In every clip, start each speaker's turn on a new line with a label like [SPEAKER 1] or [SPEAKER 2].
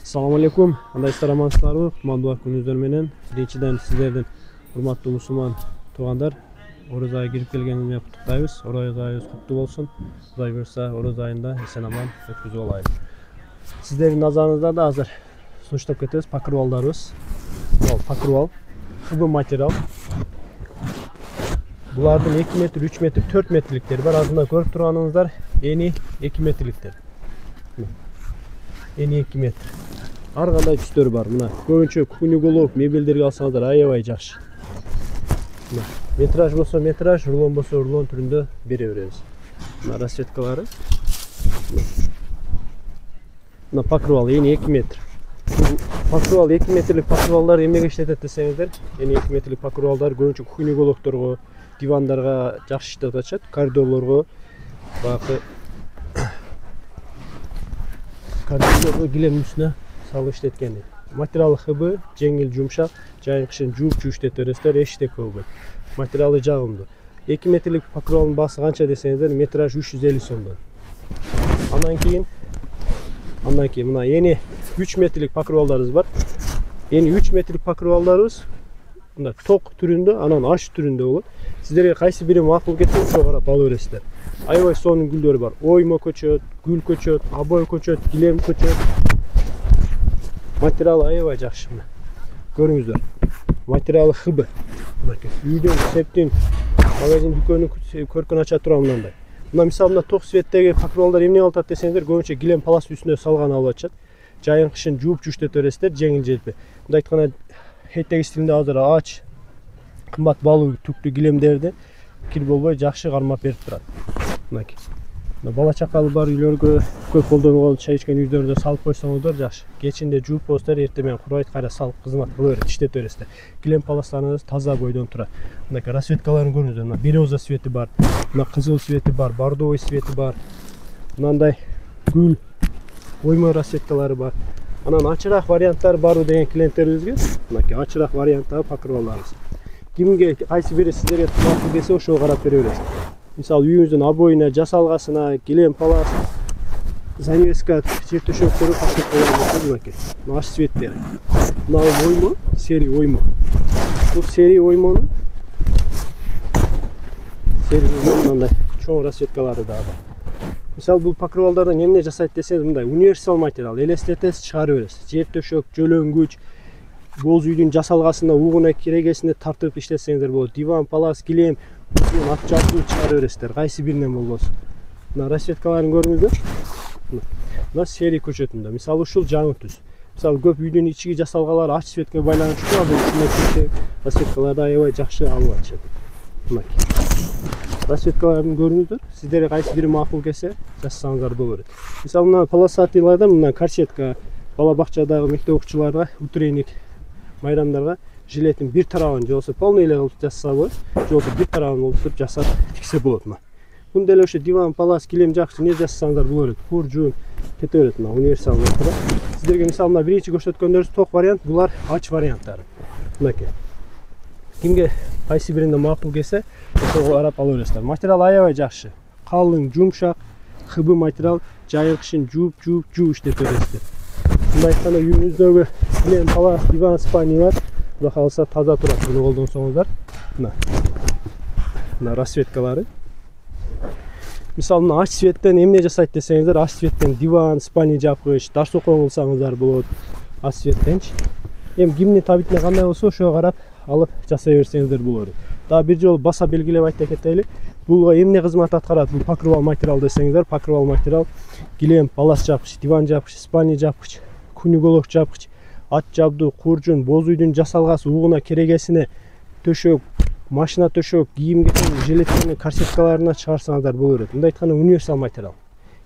[SPEAKER 1] Assalamu alaikum. Андайсыздар, амансыздарбы? Кутмандуу күнүңүздөр менен. Биринчиден сиздердин урматтуу мусулман туугандар, Ороз айы кирип келгенине куттуктайбыз. Ороз айыбыз куттуу болсун. Кудай буйрса, Ороз айында эсен аман өткүзүп алайбыз. Сиздердин назарыңызда да азыр сунуштап кетебиз покрывалдарыбыз. Бул покрывал, кыбы материал. Булардын 2 метр, 3 метр, 4 метрликтери бар. Азында көрүп турганыңыздар эни 2 метрликтер. Эни 2 метр. Ар кандай түстөр бар. Мына көбүнчө кунюголов мебелдерге алсаңыздар аябай жакшы. Метраж болсо метраж, рулон болсо рулон түрүндө бере беребиз. Мына расцветкалары. Мына покрывал эни 2 метр. Покрывал 2 метрлик покрывалдар эмнеге иштетет десеңиздер, эни 2 метрлик покрывалдар көбүнчө кунюголовторго, дивандарга жакшы иштеп атышат, коридорлорго, бакы коридорлорго килем үстүнө салып иштеткени. Материалы хыбы, жеңил, жумшак, жайын кышын жууп иштете бересиздер, эчтеке болбойт. Материалы жагымдуу. 2 метрлик покрывалдын баасы канча десеңиздер, метраж 350 сомдон. Андан кийин мына эни 3 метрлик покрывалдарыбыз бар. Эни 3 метрлик покрывалдарыбыз мына ток түрүндө, анан аш түрүндө болот. Сиздерге кайсы бири макул кетсе, ошого карап ала бересиздер. Аябай сонун гүлдөрү бар. Оймо көчөт, гүл көчөт, обой көчөт, килем көчөт. Материалы аябай жакшы. Көрүңүздөр. Материалы хыбы. Үйдөн, септин, магазин, дүкөнүн көркүн ача турган мындай. Мына мисалы мына ток светтеги покрывалдар эмне алып атат десеңиздер, көбүнчө килем палас үстүнө салган алып атышат. Жайын кышын жууп иштете бересиздер, жеңил желпи. Мындай айтканда хеттеги стилинде азыр ач, кымбат балуу түктүү килемдерди кир болбой жакшы кармап берип турат. Мынакей. Бала чакалы бар үйлөргө көп колдонулган чай ичкен үйдөрдө салып койсоңуздар жакшы. Кечинде жууп коесуздар, эртең менен курайт, кайра салып кызмат кыла берет, иштете бересиздер. Килем паластарыңыз таза бойдон турат. Мынакей расцветкаларын көрүңүздөр. Мына береза свети бар, мына кызыл свети бар, бордовый свети бар. Мындай гүл, оймо расцветкалары бар. Анан ачыраак варианттар барбы деген клиенттерибизге мынакей ачыраак варианттагы покрывалдарыбыз. Кимге кайсы бири сиздерге макул келсе, ошого карап бере бересиз. Мисалы үйүңүздүн обоюна, жасалгасына, килем палас, занавеска, жер төшөктөрү покрывалдар мынакей. Аш цветтери. Мына оймо, серий оймо. Бул серий оймонун мындай чоң расцветкалары да бар. Мисалы бул покрывалдардан эмне жасайт десеңиз, мындай универсал материал, элестетесиз, чыгарып бересиз. Жер төшөк, жөлөнгүч, боз үйдүн жасалгасына, угуна, керегесине тартып иштетсеңиздер болот. Диван, палас, килем, ат жабдуу чыгарып бересиздер. Кайсы биринен болбосун. Мына расцветкаларын көрүңүздөр. Мына серий көчөтүндө. Мисалы ушул жаңы түс. Мисалы көп үйдүн ичиги жасалгалар ач цветке байланыштуу, ал үчүнө расцветкаларды аябай жакшы алып атышат. Мынакей. Расцветкаларын көрүңүздөр. Сиздерге кайсы бири макул келсе, жазсаңыздар боло берет. Мисалы мына полосатыйларда мына корсетка, бала бакчадагы мектеп окуучуларга, утренник майрамдарга жилеттин бир тарабын же болсо полный эле кылып жасаса болот, же болсо бир тарабын олтуруп жасап тиксе болот. Муну деле ошо диван, палас, килем жакшы не жасасаңдар боло берет. Куржун кете берет мына универсал материал. Сиздерге мисалы мына биринчи көрсөткөндөрүбүз ток вариант, булар ач варианттары. Мынакей. Кимге кайсы биринде макул келсе, ошого карап ала бересиздер. Материал аябай жакшы. Калың, жумшак, хыбы материал, жайын кышын жууп иштете бересиздер. Мындай айтканда үйүңүздөгү килем, палас, диван, спальня бар. Кудай кааласа таза турат, буну колдонсоңуздар. Мына расцветкалары. Мисалы мына ач цветтен эмне жасайт десеңиздер, ач цветтен диван, спальня жапкыч, дашсокон кылсаңыздар болот. Ач цветтенчи. Эми кимдин табитине кандай болсо, ошого карап алып жасай берсеңиздер болот. Дагы бир жолу баса белгилеп айта кетели. Булга эмне кызмат аткарат? Бул покрывал материал десеңиздер, покрывал материал килем, палас жапкыч, диван жапкыч, спальня жапкыч, кунюголов жапкыч, ат жабдуу, куржун, боз үйдүн жасалгасы, угуна, керегесине, төшөк, машина төшөк, кийим кетен, жилеттерин корсеткаларына чыгарсаңыздар боло берет. Мындай айтканда универсал материал.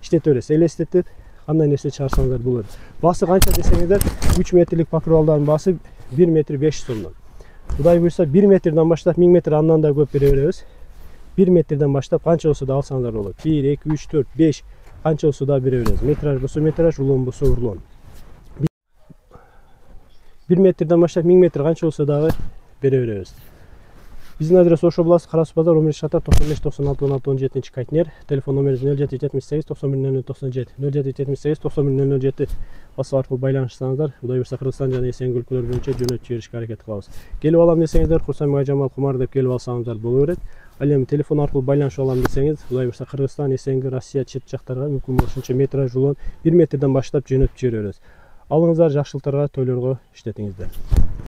[SPEAKER 1] Иштете бересиз, элестетип, кандай нерсе чыгарсаңыздар боло берет. Баасы канча десеңиздер, 3 метрлик покрывалдардын баасы 1 метр 500 сомдон. Кудай буйрса 1 метрден баштап 1000 метр андан да көп бере беребиз. 1 метрден баштап канча болсо да алсаңыздар болот. 1, 2, 3, 4, 5 канча болсо да бере беребиз. Метраж болсо метраж, рулон болсо рулон. 1 метрден баштап 1000 метр канча болсо дагы бере беребиз. Биздин адрес Ош области Кара Суу базар 11 шатар 95 96 16 17 Кайтнер. Телефон номерибиз 0778 91 097 0778 91 007. WhatsApp аркылуу байланышсаңыздар, Кудай буйрса Кыргызстан жана эсен өлкөлөр боюнча жөнөтүп жиберишке аракет кылабыз. Келип алам десеңиздер, Курсай Майжамал Кумар деп келип алсаңыздар боло берет. Ал эми телефон аркылуу байланышып алам десеңиз, Кудай буйрса Кыргызстан, эсенги, Россия чет жактарга мүмкүн болушунча метраж жолун 1 метрден баштап жөнөтүп жиберебиз. Алыңыздар, жакшылыктарга, тойлорго иштетиңиздер.